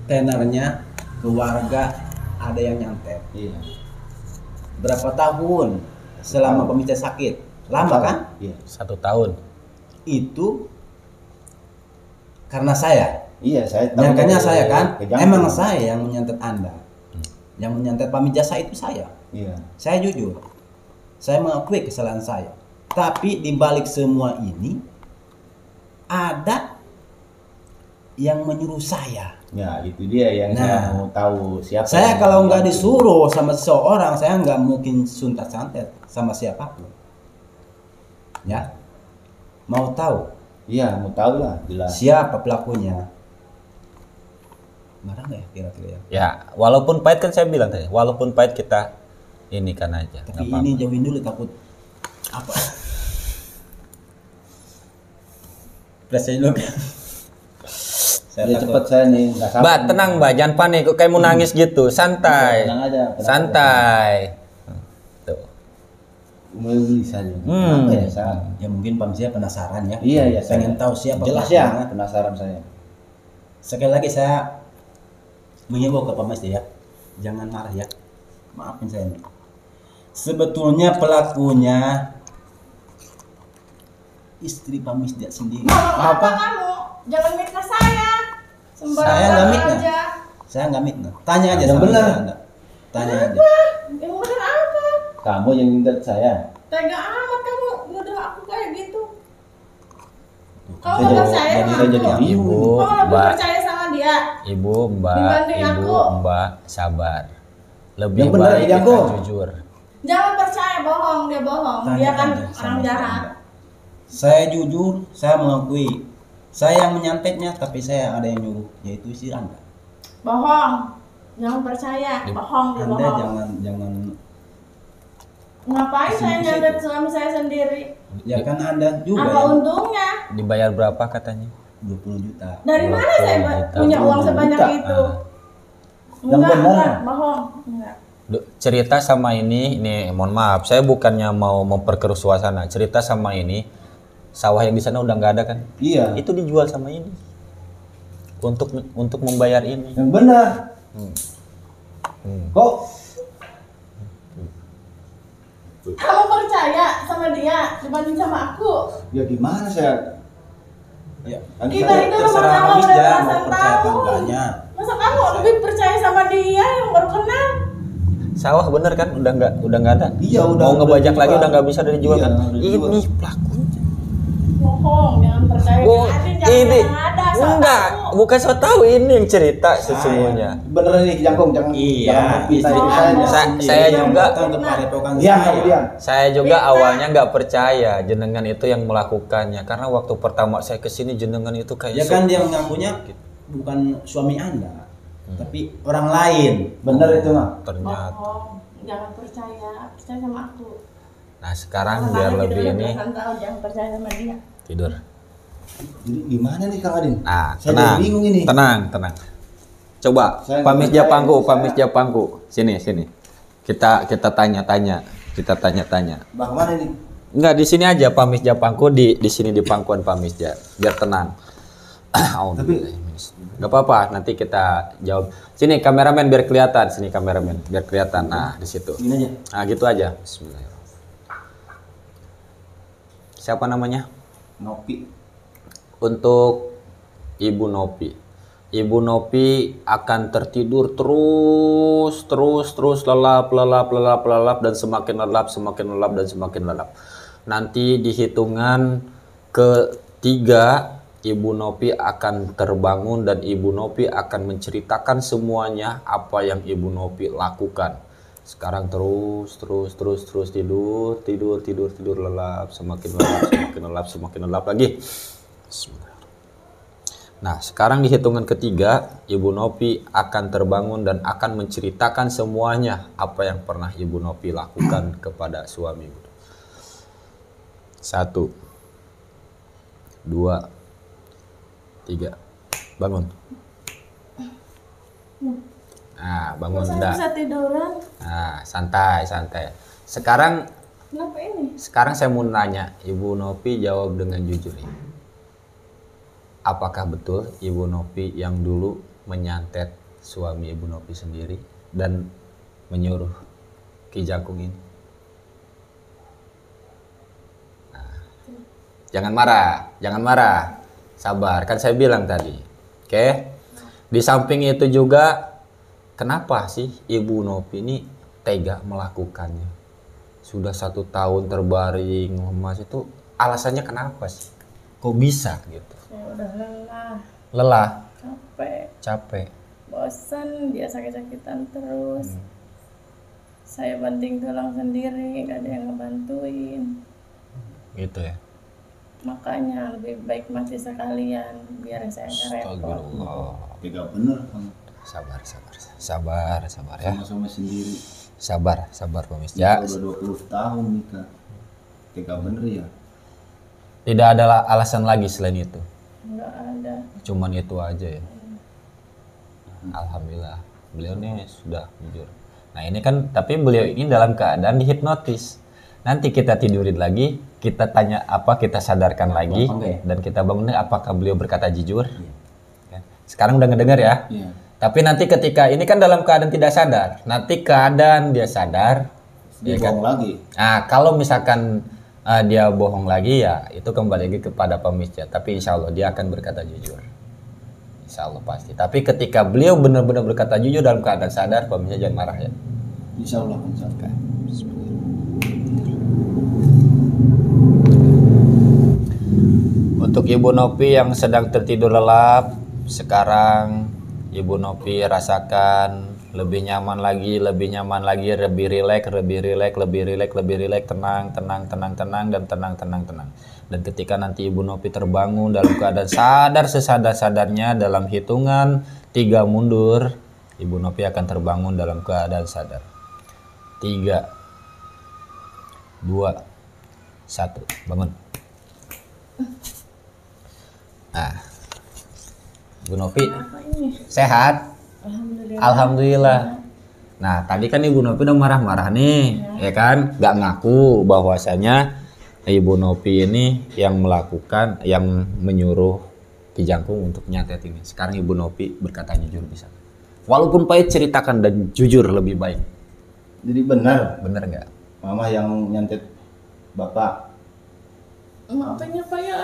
[SPEAKER 2] tenornya keluarga ada yang nyantet.
[SPEAKER 3] Iya.
[SPEAKER 2] Berapa tahun selama Pamisda sakit? Lama kan?
[SPEAKER 3] Iya.
[SPEAKER 1] 1 tahun.
[SPEAKER 2] Itu karena saya.
[SPEAKER 3] Iya, saya tahu.
[SPEAKER 2] Nyangkanya saya kan?
[SPEAKER 3] Kejang.
[SPEAKER 2] Emang saya yang menyantet Anda. Yang menyantet Pamijasa itu saya.
[SPEAKER 3] Iya.
[SPEAKER 2] Saya jujur. Saya mengakui kesalahan saya. Tapi di balik semua ini ada yang menyuruh saya.
[SPEAKER 3] Ya, itu dia yang
[SPEAKER 2] Nah,
[SPEAKER 3] saya mau tahu siapa.
[SPEAKER 2] Saya
[SPEAKER 3] yang
[SPEAKER 2] kalau nggak
[SPEAKER 3] membantu.
[SPEAKER 2] disuruh sama seseorang, saya nggak mungkin suntat-santet sama siapapun. Ya, mau tahu
[SPEAKER 3] Iya, mau tahu lah, jelas.
[SPEAKER 2] siapa pelakunya? Marah nggak ya kira-kira ya?
[SPEAKER 1] Ya, walaupun pahit kan saya bilang tadi, walaupun pahit kita ini kan aja.
[SPEAKER 2] Tapi
[SPEAKER 1] nggak
[SPEAKER 2] ini
[SPEAKER 1] apa-apa.
[SPEAKER 2] jauhin dulu takut apa? Pressnya dulu kan. Saya
[SPEAKER 3] Udah
[SPEAKER 2] takut.
[SPEAKER 3] cepet saya nih, nggak sabar.
[SPEAKER 1] Mbak, tenang Mbak, jangan panik, kok kayak mau nangis gitu, santai.
[SPEAKER 3] Tenang aja. tenang
[SPEAKER 1] Santai. Tuh.
[SPEAKER 3] aja. Mulai beli saja.
[SPEAKER 1] Hmm.
[SPEAKER 3] Apa ya, saya?
[SPEAKER 2] Ya mungkin Pamsia penasaran ya.
[SPEAKER 3] Iya, iya,
[SPEAKER 2] Pengen
[SPEAKER 3] saya-
[SPEAKER 2] tahu siapa
[SPEAKER 3] Jelas
[SPEAKER 2] pelakunya.
[SPEAKER 3] ya, penasaran saya.
[SPEAKER 2] Sekali lagi saya mengimbau ke Pamsia ya, jangan marah ya. Maafin saya nih. Sebetulnya pelakunya istri Pak Misja sendiri.
[SPEAKER 4] Apa kamu? Jangan mitnah saya. Sembarangan
[SPEAKER 2] Saya nggak mitnah.
[SPEAKER 4] aja.
[SPEAKER 2] Saya nggak mitnah. Tanya aja
[SPEAKER 3] Yang
[SPEAKER 2] sama
[SPEAKER 3] benar.
[SPEAKER 2] istri Anda. Tanya aja.
[SPEAKER 4] Yang benar apa?
[SPEAKER 3] Kamu yang minta saya.
[SPEAKER 4] Tega amat kamu nuduh aku kayak gitu. Kamu
[SPEAKER 3] Saya
[SPEAKER 4] nggak
[SPEAKER 3] jadi-
[SPEAKER 4] percaya
[SPEAKER 3] jadi-
[SPEAKER 4] sama
[SPEAKER 3] saya
[SPEAKER 4] aku?
[SPEAKER 3] jadi bingung.
[SPEAKER 1] Ibu,
[SPEAKER 4] Kamu lebih
[SPEAKER 1] Mbak,
[SPEAKER 4] percaya sama dia.
[SPEAKER 1] Ibu, Mbak,
[SPEAKER 4] Dibanding
[SPEAKER 1] Ibu,
[SPEAKER 4] aku.
[SPEAKER 1] Mbak, sabar. Lebih
[SPEAKER 3] Yang benar,
[SPEAKER 1] baik
[SPEAKER 3] Jago.
[SPEAKER 1] kita jujur.
[SPEAKER 4] Jangan percaya, bohong, dia bohong.
[SPEAKER 2] Tanya
[SPEAKER 4] Dia kan
[SPEAKER 2] aja sama
[SPEAKER 4] orang
[SPEAKER 2] istri
[SPEAKER 4] jahat.
[SPEAKER 2] Anda. Saya jujur, saya mengakui. Saya yang menyantetnya, tapi saya ada yang nyuruh, yaitu istri Anda.
[SPEAKER 4] Bohong. Jangan percaya, bohong dia
[SPEAKER 2] Anda
[SPEAKER 4] bohong.
[SPEAKER 2] jangan
[SPEAKER 4] Ngapain saya
[SPEAKER 2] Situ-situ.
[SPEAKER 4] nyantet suami saya sendiri?
[SPEAKER 2] ya kan Anda juga
[SPEAKER 4] Apa
[SPEAKER 2] yang
[SPEAKER 4] untungnya?
[SPEAKER 1] Dibayar berapa katanya?
[SPEAKER 2] 20 juta.
[SPEAKER 4] Dari mana saya
[SPEAKER 1] 20 juta.
[SPEAKER 4] punya uang sebanyak
[SPEAKER 3] 20 juta.
[SPEAKER 4] itu?
[SPEAKER 3] Yang benar.
[SPEAKER 4] Enggak, bohong. Enggak.
[SPEAKER 1] Cerita sama ini mohon maaf, saya bukannya mau memperkeruh suasana. Cerita sama ini, sawah yang di sana udah nggak ada kan?
[SPEAKER 3] Iya.
[SPEAKER 1] Itu dijual sama ini. Untuk membayar ini.
[SPEAKER 3] Yang benar. Kok
[SPEAKER 4] Kamu percaya sama dia dibanding sama aku?
[SPEAKER 3] ya gimana saya?
[SPEAKER 2] Ya,
[SPEAKER 4] Kita itu
[SPEAKER 2] terserah
[SPEAKER 4] sama-sama
[SPEAKER 2] Pak Misja
[SPEAKER 4] udah
[SPEAKER 2] mau
[SPEAKER 4] belasan
[SPEAKER 2] percaya apa
[SPEAKER 4] tahun.
[SPEAKER 2] enggaknya.
[SPEAKER 4] Masa kamu lebih percaya sama dia yang baru kenal?
[SPEAKER 1] Sawah bener kan? Udah nggak ada.
[SPEAKER 3] Iya, udah-
[SPEAKER 1] Mau ngebajak
[SPEAKER 3] udah
[SPEAKER 1] lagi
[SPEAKER 3] dijual.
[SPEAKER 1] udah nggak bisa dijual
[SPEAKER 3] Iya,
[SPEAKER 1] kan?
[SPEAKER 3] udah dijual.
[SPEAKER 1] Ini pelakunya.
[SPEAKER 4] Bohong, jangan percaya.
[SPEAKER 1] Oh,
[SPEAKER 4] Adin, jangan
[SPEAKER 1] ini
[SPEAKER 4] yang ada, so
[SPEAKER 1] enggak,
[SPEAKER 4] tahu.
[SPEAKER 1] bukan so tahu ini yang cerita sesungguhnya.
[SPEAKER 3] Beneran nih Jangkung, jangan
[SPEAKER 2] Iya,
[SPEAKER 3] jangan
[SPEAKER 2] istri
[SPEAKER 3] istri
[SPEAKER 4] saya.
[SPEAKER 3] saya.
[SPEAKER 1] Saya juga
[SPEAKER 2] Datang ke padepokan
[SPEAKER 3] Diam,
[SPEAKER 2] saya.
[SPEAKER 3] kamu diam.
[SPEAKER 1] Saya juga
[SPEAKER 4] Fitnah.
[SPEAKER 1] awalnya nggak percaya jenengan itu yang melakukannya karena waktu pertama saya kesini jenengan itu kayak
[SPEAKER 2] Ya kan dia mengakunya bukan suami Anda, tapi orang lain.
[SPEAKER 3] Bener itu mah.
[SPEAKER 1] ternyata.
[SPEAKER 4] Bohong, jangan percaya sama aku.
[SPEAKER 1] Nah sekarang
[SPEAKER 4] Karena
[SPEAKER 1] biar
[SPEAKER 4] kita
[SPEAKER 1] lebih
[SPEAKER 4] udah
[SPEAKER 1] ini
[SPEAKER 4] belasan tahun, jangan percaya sama dia.
[SPEAKER 1] tidur.
[SPEAKER 3] Jadi gimana nih Kang Adin?
[SPEAKER 1] Nah
[SPEAKER 3] Saya
[SPEAKER 1] tenang,
[SPEAKER 3] jadi bingung ini.
[SPEAKER 1] tenang. Coba
[SPEAKER 3] Saya
[SPEAKER 1] Pak Misja
[SPEAKER 3] nggak percaya,
[SPEAKER 1] Pangku, Pak
[SPEAKER 3] saya-
[SPEAKER 1] Misja Pangku, sini. Kita tanya-tanya.
[SPEAKER 3] Bagaimana nih?
[SPEAKER 1] Enggak di sini aja Pak Misja Pangku di sini di pangkuan Pak Misja biar tenang. Gak apa-apa nanti kita jawab. Sini kameramen biar kelihatan, sini kameramen biar kelihatan. Nah di situ.
[SPEAKER 3] Ini aja.
[SPEAKER 1] Nah gitu aja. Bismillahirrahmanirrahim. Siapa namanya?
[SPEAKER 3] Nopi.
[SPEAKER 1] Untuk Ibu Nopi. Ibu Nopi akan tertidur terus lelap dan semakin lelap. Nanti di hitungan ketiga Ibu Nopi akan terbangun dan Ibu Nopi akan menceritakan semuanya apa yang Ibu Nopi lakukan. Sekarang terus tidur lelap, semakin lelap lagi. Bismillah. Nah, sekarang di hitungan ketiga, Ibu Nopi akan terbangun dan akan menceritakan semuanya apa yang pernah Ibu Nopi lakukan kepada suami. 1, 2, 3, bangun. Nah, bangun
[SPEAKER 4] Saya
[SPEAKER 1] enggak?
[SPEAKER 4] bisa tiduran.
[SPEAKER 1] Nah, santai. Sekarang
[SPEAKER 4] Kenapa ini?
[SPEAKER 1] saya mau nanya, Ibu Nopi jawab dengan jujur ya. Apakah betul Ibu Nopi yang dulu menyantet suami Ibu Nopi sendiri dan menyuruh Ki Jangkung ini? Nah, jangan marah. Sabar, kan saya bilang tadi. Oke. Di samping itu juga, kenapa sih Ibu Nopi ini tega melakukannya? Sudah 1 tahun terbaring lemas itu alasannya kenapa sih? Kok bisa gitu?
[SPEAKER 4] Saya udah lelah,
[SPEAKER 1] Lelah,
[SPEAKER 4] capek,
[SPEAKER 1] capek.
[SPEAKER 4] bosan, dia sakit-sakitan terus. Saya banting tulang sendiri, gak ada yang ngebantuin.
[SPEAKER 1] Gitu ya.
[SPEAKER 4] Makanya lebih baik mati sekalian, biar saya nggak repot.
[SPEAKER 1] Astagfirullah.
[SPEAKER 3] Tega bener kamu.
[SPEAKER 1] Sabar ya.
[SPEAKER 3] Sama-sama sendiri.
[SPEAKER 1] Sabar Pak
[SPEAKER 3] Ya.
[SPEAKER 1] Misja.
[SPEAKER 3] Udah 20 tahun nikah. Tega bener ya.
[SPEAKER 1] Tidak ada alasan lagi selain itu.
[SPEAKER 4] Nggak ada.
[SPEAKER 1] Cuman itu aja ya. Alhamdulillah. Beliau nih sudah jujur. Nah ini kan, tapi beliau ini dalam keadaan dihipnotis. Nanti kita tidurin lagi, kita tanya apa, kita sadarkan lagi, dan kita bangun apakah beliau berkata jujur. Kan? Sekarang udah ngedengar ya.
[SPEAKER 3] Iya.
[SPEAKER 1] Tapi nanti ketika ini kan dalam keadaan tidak sadar, nanti keadaan dia sadar,
[SPEAKER 3] Dia
[SPEAKER 1] ya kan?
[SPEAKER 3] bohong lagi.
[SPEAKER 1] Nah kalau misalkan dia bohong lagi, ya itu kembali lagi kepada pemisja. Tapi insya Allah dia akan berkata jujur, insya Allah pasti. Tapi ketika beliau benar-benar berkata jujur dalam keadaan sadar, pemisja jangan marah ya.
[SPEAKER 3] Insya Allah.
[SPEAKER 1] Untuk Ibu Nopi yang sedang tertidur lelap, sekarang Ibu Nopi rasakan lebih nyaman lagi, lebih rileks, tenang, dan tenang. Dan ketika nanti Ibu Nopi terbangun dalam keadaan sadar sesadar-sadarnya, dalam hitungan 3 mundur, Ibu Nopi akan terbangun dalam keadaan sadar. 3, 2, 1, bangun. Nah, Ibu Nopi sehat? Alhamdulillah. Nah, tadi kan Ibu Nopi udah marah-marah nih, ya kan? Gak ngaku bahwasanya Ibu Nopi ini yang menyuruh Ki Jangkung untuk nyantet ini. Sekarang Ibu Nopi berkata jujur bisa. Walaupun pahit, ceritakan dan jujur lebih baik.
[SPEAKER 3] Jadi benar
[SPEAKER 1] nggak?
[SPEAKER 3] Mama yang nyantet Bapak.
[SPEAKER 4] Maafin ya Pak ya.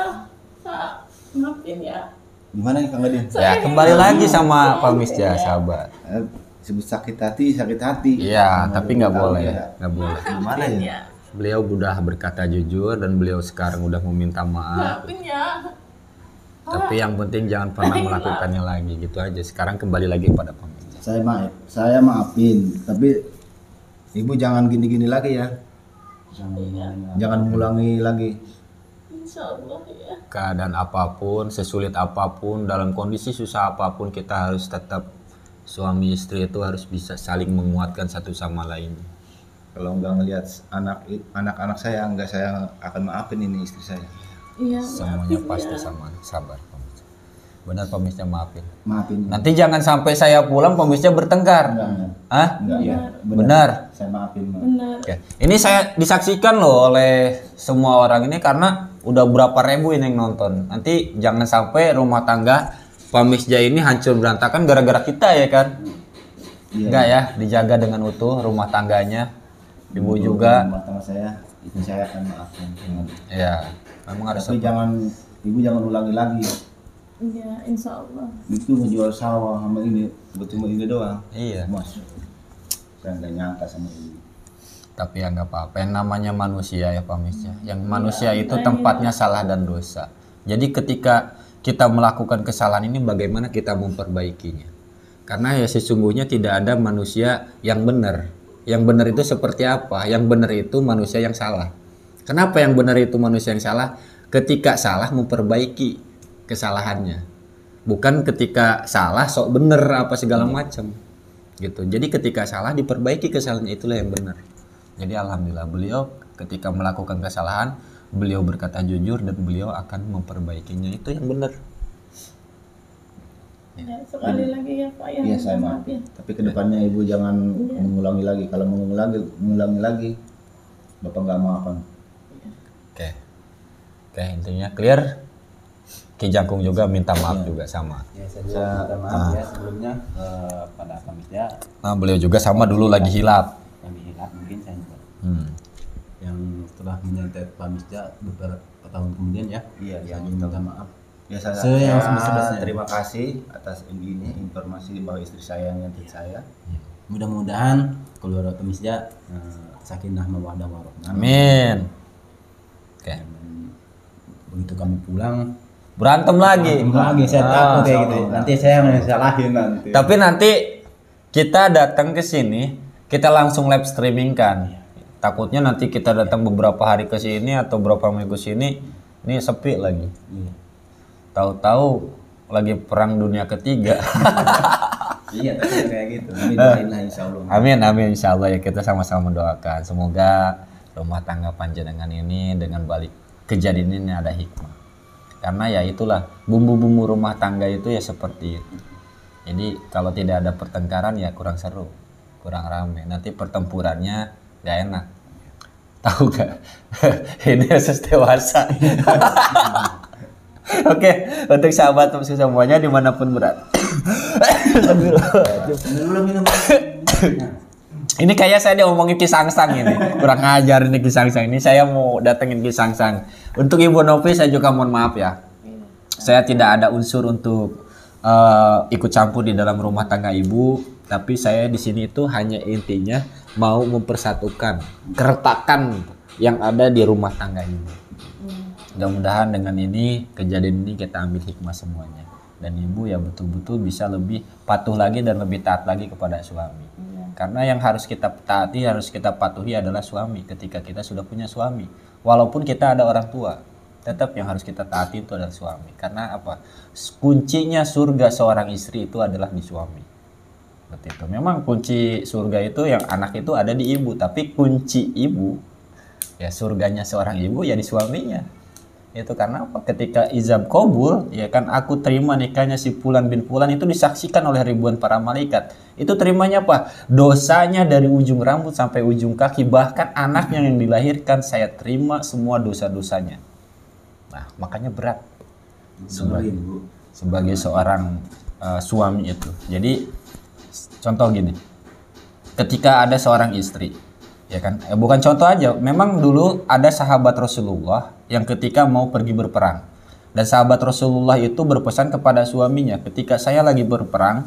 [SPEAKER 4] Pak, maafin ya.
[SPEAKER 3] Gimana nih Kang Gadin?
[SPEAKER 1] Ya kembali lagi sama Pak Misja, sahabat.
[SPEAKER 3] Sebut sakit hati.
[SPEAKER 1] Iya, tapi nggak boleh, nggak boleh.
[SPEAKER 3] Gimana ya?
[SPEAKER 1] Beliau udah berkata jujur dan beliau sekarang udah meminta maaf.
[SPEAKER 4] Maafin ya.
[SPEAKER 1] Tapi yang penting jangan pernah melakukannya lagi, gitu aja. Sekarang kembali lagi pada Pak Misja.
[SPEAKER 3] Saya maafin, tapi Ibu jangan gini-gini lagi ya. Jangan mengulangi lagi.
[SPEAKER 4] Insya Allah ya.
[SPEAKER 1] Keadaan apapun, sesulit apapun, dalam kondisi susah apapun, kita harus tetap, suami istri itu harus bisa saling menguatkan satu sama lain.
[SPEAKER 3] Kalau nggak ngelihat anak-anak saya, nggak saya akan maafin ini istri saya.
[SPEAKER 4] Iya.
[SPEAKER 1] Semuanya
[SPEAKER 4] maafin
[SPEAKER 1] pasti
[SPEAKER 4] ya.
[SPEAKER 1] sabar. Benar Pak Misja, maafin.
[SPEAKER 3] Maafin.
[SPEAKER 1] Nanti jangan sampai saya pulang Pak Misja bertengkar. Hah?
[SPEAKER 3] Enggak ya.
[SPEAKER 1] Benar.
[SPEAKER 3] Saya maafin.
[SPEAKER 4] Benar.
[SPEAKER 1] Oke. Ini saya disaksikan loh oleh semua orang ini karena udah berapa ribu ini yang nonton. Nanti jangan sampai rumah tangga Pak Misja ini hancur berantakan gara-gara kita ya kan?
[SPEAKER 3] Iya.
[SPEAKER 1] Enggak ya, dijaga dengan utuh rumah tangganya. Ibu juga.
[SPEAKER 3] Rumah tangga saya, itu saya akan maafin.
[SPEAKER 1] Ya, memang harus.
[SPEAKER 3] Tapi Ibu jangan ulangi lagi.
[SPEAKER 4] Iya, insya Allah.
[SPEAKER 3] Itu ngejual sawah sama ini, cuma ini doang.
[SPEAKER 1] Iya.
[SPEAKER 3] Mas, saya nggak nyangka sama ini.
[SPEAKER 1] Tapi ya nggak apa-apa. Yang namanya manusia ya Pak Misja. Yang manusia itu tempatnya salah dan dosa. Jadi ketika kita melakukan kesalahan ini, bagaimana kita memperbaikinya? Karena ya sesungguhnya tidak ada manusia yang benar. Yang benar itu seperti apa? Yang benar itu manusia yang salah. Kenapa yang benar itu manusia yang salah? Ketika salah memperbaiki kesalahannya, bukan ketika salah sok bener apa segala macam gitu. Jadi ketika salah diperbaiki kesalahannya, itulah yang benar. Jadi alhamdulillah beliau ketika melakukan kesalahan, beliau berkata jujur dan beliau akan memperbaikinya, itu yang benar.
[SPEAKER 4] Ya, sekali lagi ya Pak ya.
[SPEAKER 3] Iya, saya maaf.
[SPEAKER 4] maafin.
[SPEAKER 3] Tapi kedepannya Ibu jangan mengulangi lagi. Kalau mengulangi lagi, Bapak nggak maafkan.
[SPEAKER 1] Oke, intinya clear. Ki Jangkung juga minta maaf juga sama.
[SPEAKER 2] Ya, saya minta maaf ya sebelumnya pada Pak Misja.
[SPEAKER 1] Nah, beliau juga sama dulu lagi hilap.
[SPEAKER 2] Kami hilap mungkin saya juga.
[SPEAKER 3] Yang setelah menyantet Pak Misja beberapa tahun kemudian ya. Iya, saya minta maaf. Ya, saya terima kasih atas ini informasi bahwa istri saya yang nyantet saya.
[SPEAKER 2] Mudah-mudahan keluarga Pak Misja sakinah mawaddah warahmah.
[SPEAKER 1] Amin. Oke.
[SPEAKER 2] Begitu kami pulang
[SPEAKER 1] Berantem lagi.
[SPEAKER 2] saya takut kayak gitu. Nanti saya yang salahin nanti.
[SPEAKER 1] Tapi nanti kita datang ke sini, kita langsung live streaming kan. Takutnya nanti kita datang beberapa hari ke sini atau beberapa minggu sini, ini sepi lagi. Tahu-tahu lagi perang dunia ketiga.
[SPEAKER 3] Iya, tapi kayak gitu. Amin, insyaallah.
[SPEAKER 1] Amin insyaallah ya, kita sama-sama mendoakan semoga rumah tangga panjenengan ini dengan balik kejadian ini ada hikmah. Karena ya itulah bumbu-bumbu rumah tangga itu ya seperti itu. Jadi kalau tidak ada pertengkaran ya kurang seru, kurang rame. Nanti pertempurannya gak enak. Tahu gak? Ini khusus dewasa. Oke, untuk sahabat semuanya dimanapun berada. Ini kayak saya diomongin Ki Sangsang ini. Kurang ajar ini Ki Sangsang. Ini saya mau datengin Ki Sangsang. Untuk Ibu Novi saya juga mohon maaf ya. Saya tidak ada unsur untuk ikut campur di dalam rumah tangga Ibu, tapi saya di sini itu hanya intinya mau mempersatukan keretakan yang ada di rumah tangga Ibu. Mudah-mudahan dengan ini kejadian ini kita ambil hikmah semuanya. Dan Ibu ya betul-betul bisa lebih patuh lagi dan lebih taat lagi kepada suami. Karena yang harus kita taati, harus kita patuhi adalah suami ketika kita sudah punya suami. Walaupun kita ada orang tua, tetap yang harus kita taati itu adalah suami. Karena apa? Kuncinya surga seorang istri itu adalah di suami. Seperti itu. Memang kunci surga itu yang anak itu ada di ibu, tapi kunci ibu, ya surganya seorang ibu ya di suaminya. Itu karena apa? Ketika ijab kabul, ya kan aku terima nikahnya si Fulan bin Fulan itu disaksikan oleh ribuan para malaikat. Itu terimanya apa? Dosanya dari ujung rambut sampai ujung kaki, bahkan anaknya yang dilahirkan saya terima semua dosa-dosanya. Nah, makanya berat sebagai seorang suami itu. Jadi contoh gini. Ketika ada seorang istri, ya kan, bukan contoh aja, memang dulu ada sahabat Rasulullah yang ketika mau pergi berperang, dan sahabat Rasulullah itu berpesan kepada suaminya, ketika saya lagi berperang,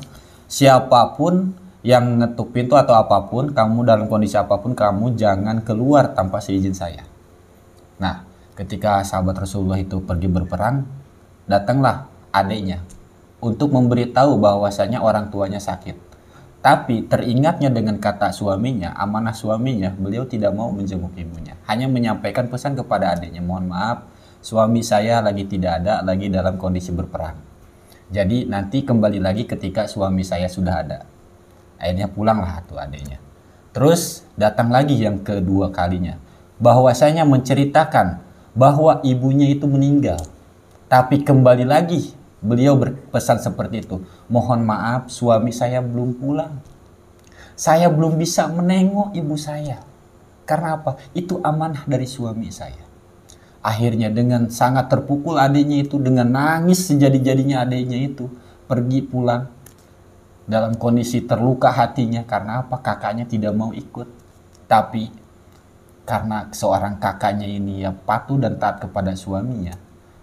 [SPEAKER 1] siapapun yang ngetuk pintu atau apapun, kamu dalam kondisi apapun, kamu jangan keluar tanpa seizin saya. Nah, ketika sahabat Rasulullah itu pergi berperang, datanglah adiknya untuk memberitahu bahwasanya orang tuanya sakit. Tapi teringatnya dengan kata suaminya, amanah suaminya, beliau tidak mau menjenguk ibunya. Hanya menyampaikan pesan kepada adiknya, mohon maaf, suami saya lagi tidak ada, lagi dalam kondisi berperang. Jadi nanti kembali lagi ketika suami saya sudah ada. Akhirnya pulanglah tuh adiknya. Terus datang lagi yang kedua kalinya, bahwasanya menceritakan bahwa ibunya itu meninggal. Tapi kembali lagi beliau berpesan seperti itu. Mohon maaf, suami saya belum pulang. Saya belum bisa menengok ibu saya. Karena apa? Itu amanah dari suami saya. Akhirnya dengan sangat terpukul adiknya itu, dengan nangis sejadi-jadinya adiknya itu pergi pulang dalam kondisi terluka hatinya. Karena apa? Kakaknya tidak mau ikut. Tapi karena seorang kakaknya ini ya patuh dan taat kepada suaminya,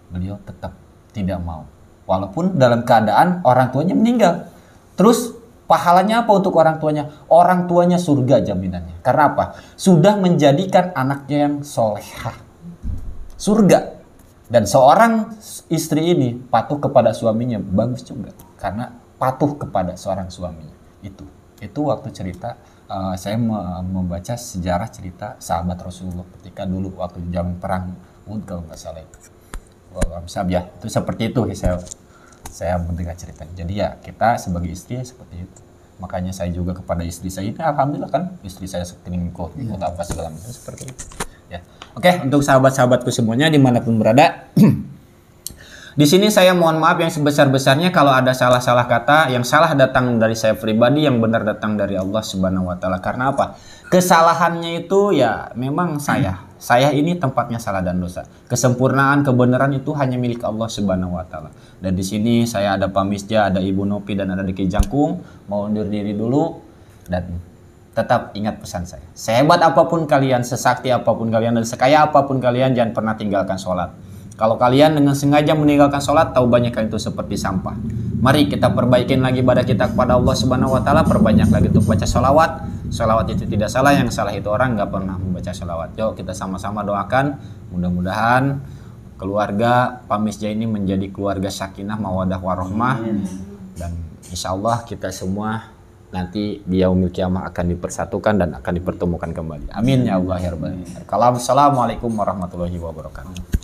[SPEAKER 1] beliau tetap tidak mau. Walaupun dalam keadaan orang tuanya meninggal. Terus pahalanya apa untuk orang tuanya? Orang tuanya surga jaminannya. Karena apa? Sudah menjadikan anaknya yang solehah. Surga. Dan seorang istri ini patuh kepada suaminya bagus juga. Karena patuh kepada seorang suaminya. Itu waktu cerita, saya membaca sejarah cerita sahabat Rasulullah ketika dulu waktu jam perang Uhud kalau nggak salah itu. Ya, itu seperti itu saya mendengar cerita. Jadi ya kita sebagai istri ya seperti itu. Makanya saya juga kepada istri saya ini alhamdulillah kan istri saya selingkuh atau apa segala macam seperti itu. Ya. Oke, untuk sahabat-sahabatku semuanya dimanapun berada, di sini saya mohon maaf yang sebesar-besarnya kalau ada salah-salah kata, yang salah datang dari saya pribadi, yang benar datang dari Allah Subhanahu wa taala. Karena apa? Kesalahannya itu ya memang saya. Saya ini tempatnya salah dan dosa. Kesempurnaan, kebenaran itu hanya milik Allah Subhanahu wa taala. Dan di sini saya ada Pak Misja, ada Ibu Nopi dan ada Diki Jangkung. Mau undur diri dulu dan tetap ingat pesan saya. Sehebat apapun kalian, sesakti apapun kalian, dan sekaya apapun kalian, jangan pernah tinggalkan sholat. Kalau kalian dengan sengaja meninggalkan sholat, tahu banyak kalian itu seperti sampah. Mari kita perbaikin lagi ibadah kita kepada Allah Subhanahu wa taala, perbanyak lagi untuk baca sholawat. Sholawat itu tidak salah, yang salah itu orang nggak pernah membaca sholawat. Yuk kita sama-sama doakan, mudah-mudahan keluarga Pak Misja ini menjadi keluarga sakinah, mawadah, warahmah, dan insya Allah kita semua nanti di yaumil kiamah akan dipersatukan dan akan dipertemukan kembali. Amin ya Allah ya rabbal alamin. Assalamualaikum warahmatullahi wabarakatuh.